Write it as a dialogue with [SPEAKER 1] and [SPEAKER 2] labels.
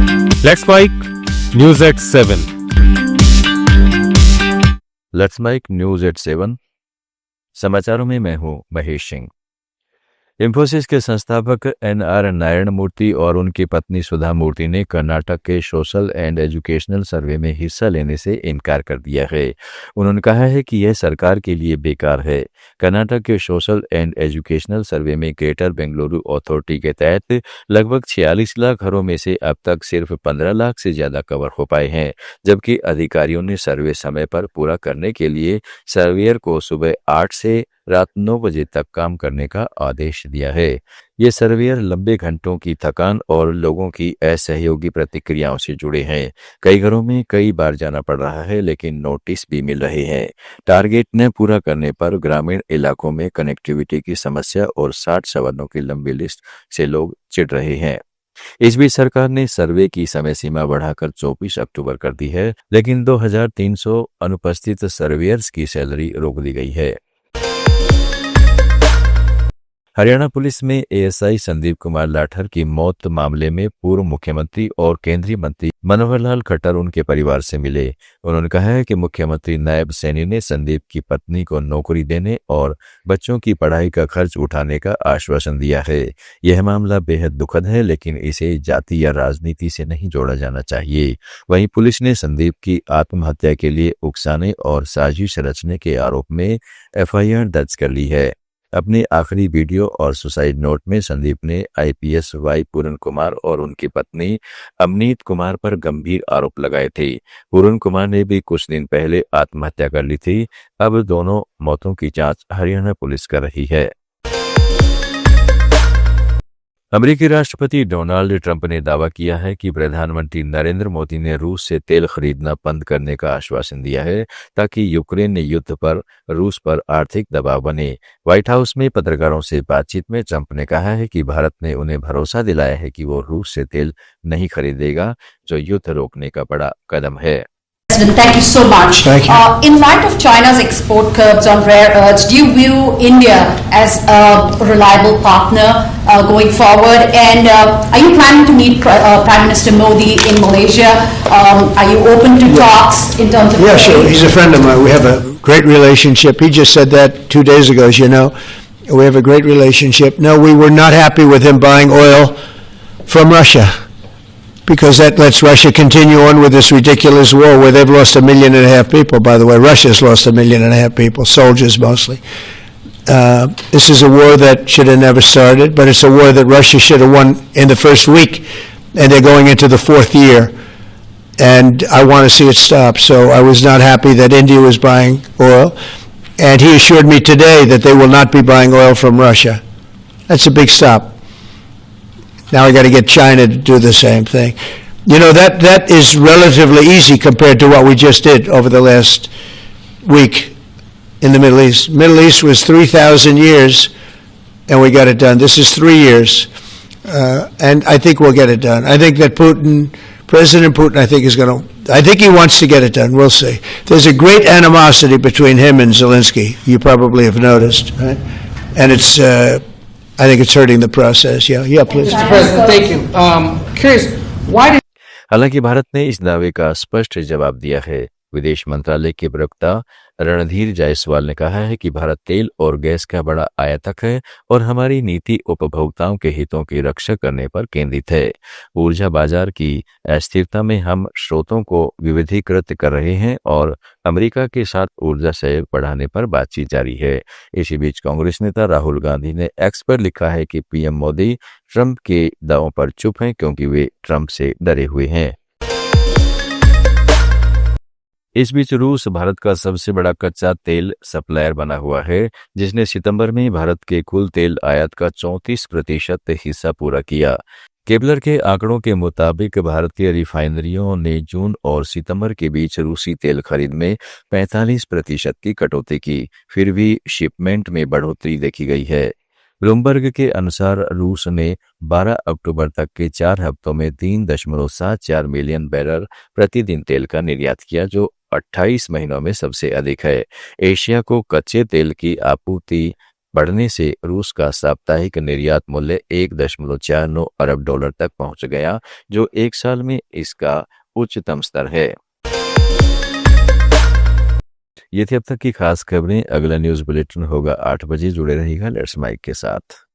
[SPEAKER 1] Let's Mike News at 7.
[SPEAKER 2] Let's Mike News at 7 समाचारों में मैं हूं महेश सिंह। इंफोसिस के संस्थापक एनआर नारायण मूर्ति और उनकी पत्नी सुधा मूर्ति ने कर्नाटक के सोशल एंड एजुकेशनल सर्वे में हिस्सा लेने से इनकार कर दिया है। उन्होंने कहा है कि यह सरकार के लिए बेकार है। कर्नाटक के सोशल एंड एजुकेशनल सर्वे में ग्रेटर बेंगलुरु अथॉरिटी के तहत लगभग 46 लाख घरों में से अब तक सिर्फ 15 लाख से ज्यादा कवर हो पाए हैं, जबकि अधिकारियों ने सर्वे समय पर पूरा करने के लिए सर्वेयर को सुबह 8 से रात 9 बजे तक काम करने का आदेश दिया है। ये सर्वेयर लंबे घंटों की थकान और लोगों की असहयोगी प्रतिक्रियाओं से जुड़े हैं। कई घरों में कई बार जाना पड़ रहा है, लेकिन नोटिस भी मिल रहे हैं। टारगेट न पूरा करने पर ग्रामीण इलाकों में कनेक्टिविटी की समस्या और 60 सवर्णों की लंबी लिस्ट से लोग चिढ़ रहे हैं। इस बीच सरकार ने सर्वे की समय सीमा बढ़ाकर 24 अक्टूबर कर दी है, लेकिन 2300 अनुपस्थित सर्वेयर्स की सैलरी रोक दी गई है। हरियाणा पुलिस में एएसआई संदीप कुमार लाठर की मौत मामले में पूर्व मुख्यमंत्री और केंद्रीय मंत्री मनोहर लाल खट्टर उनके परिवार से मिले। उन्होंने कहा है कि मुख्यमंत्री नायब सैनी ने संदीप की पत्नी को नौकरी देने और बच्चों की पढ़ाई का खर्च उठाने का आश्वासन दिया है। यह मामला बेहद दुखद है, लेकिन इसे जाति या राजनीति से नहीं जोड़ा जाना चाहिए। वहीं पुलिस ने संदीप की आत्महत्या के लिए उकसाने और साजिश रचने के आरोप में एफआईआर दर्ज कर ली है। अपने आखिरी वीडियो और सुसाइड नोट में संदीप ने आईपीएस वाई पूरन कुमार और उनकी पत्नी अमनीत कुमार पर गंभीर आरोप लगाए थे। पूरन कुमार ने भी कुछ दिन पहले आत्महत्या कर ली थी। अब दोनों मौतों की जांच हरियाणा पुलिस कर रही है। अमेरिकी राष्ट्रपति डोनाल्ड ट्रंप ने दावा किया है कि प्रधानमंत्री नरेंद्र मोदी ने रूस से तेल खरीदना बंद करने का आश्वासन दिया है, ताकि यूक्रेन युद्ध पर रूस पर आर्थिक दबाव बने। व्हाइट हाउस में पत्रकारों से बातचीत में ट्रंप ने कहा है कि भारत ने उन्हें भरोसा दिलाया है कि वो रूस से तेल नहीं खरीदेगा, जो युद्ध रोकने का बड़ा कदम है।
[SPEAKER 3] Thank you so much.
[SPEAKER 4] Thank you.
[SPEAKER 3] In light of China's export curbs on rare earths, do you view India as a reliable partner going forward? And are you planning to meet Prime Minister Modi in Malaysia? Are you open to talks in terms of?
[SPEAKER 4] Yeah, sure. He's a friend of mine. We have a great relationship. He just said that 2 days ago, as you know. We have a great relationship. No, we were not happy with him buying oil from Russia, because that lets Russia continue on with this ridiculous war where they've lost 1.5 million people. By the way, Russia's lost 1.5 million people, soldiers mostly. This is a war that should have never started, but it's a war that Russia should have won in the first week, and they're going into the 4th year. And I want to see it stop. So I was not happy that India was buying oil, and he assured me today that they will not be buying oil from Russia. That's a big stop. Now I got to get China to do the same thing. You know, that is relatively easy compared to what we just did over the last week in the Middle East. Middle East was 3,000 years, and we got it done. This is 3 years, and I think we'll get it done. I think that President Putin, I think he wants to get it done. We'll see. There's a great animosity between him and Zelensky. You probably have noticed, right? And it's, I think it's hurting the process. Yeah, please.
[SPEAKER 5] Mr. President, thank you. Curious, why did?
[SPEAKER 2] हालांकि भारत ने इस दावे का स्पष्ट जवाब दिया है। विदेश मंत्रालय के प्रवक्ता रणधीर जायसवाल ने कहा है कि भारत तेल और गैस का बड़ा आयातक है और हमारी नीति उपभोक्ताओं के हितों की रक्षा करने पर केंद्रित है। ऊर्जा बाजार की अस्थिरता में हम स्रोतों को विविधीकृत कर रहे हैं और अमेरिका के साथ ऊर्जा सहयोग बढ़ाने पर बातचीत जारी है। इसी बीच कांग्रेस नेता राहुल गांधी ने एक्स पर लिखा है कि पीएम मोदी ट्रंप के दावों पर चुप हैं, क्योंकि वे ट्रंप से डरे हुए हैं। इस बीच रूस भारत का सबसे बड़ा कच्चा तेल सप्लायर बना हुआ है, जिसने सितंबर में भारत के कुल तेल आयात का 34% हिस्सा पूरा किया। केबलर के आंकड़ों के मुताबिक भारतीय रिफाइनरियों ने जून और सितंबर के बीच रूसी तेल खरीद में 45% की कटौती की, फिर भी शिपमेंट में बढ़ोतरी देखी गई है। ब्लूमबर्ग के अनुसार रूस ने 12 अक्टूबर तक के 4 हफ्तों में 3.74 मिलियन बैरल प्रतिदिन तेल का निर्यात किया, जो 28 महीनों में सबसे अधिक है। एशिया को कच्चे तेल की आपूर्ति बढ़ने से रूस का साप्ताहिक निर्यात मूल्य 1.49 अरब डॉलर तक पहुंच गया, जो एक साल में इसका उच्चतम स्तर है। ये थी अब तक की खास खबरें। अगला न्यूज बुलेटिन होगा 8 बजे। जुड़े रहिएगा लेट्स माइक के साथ।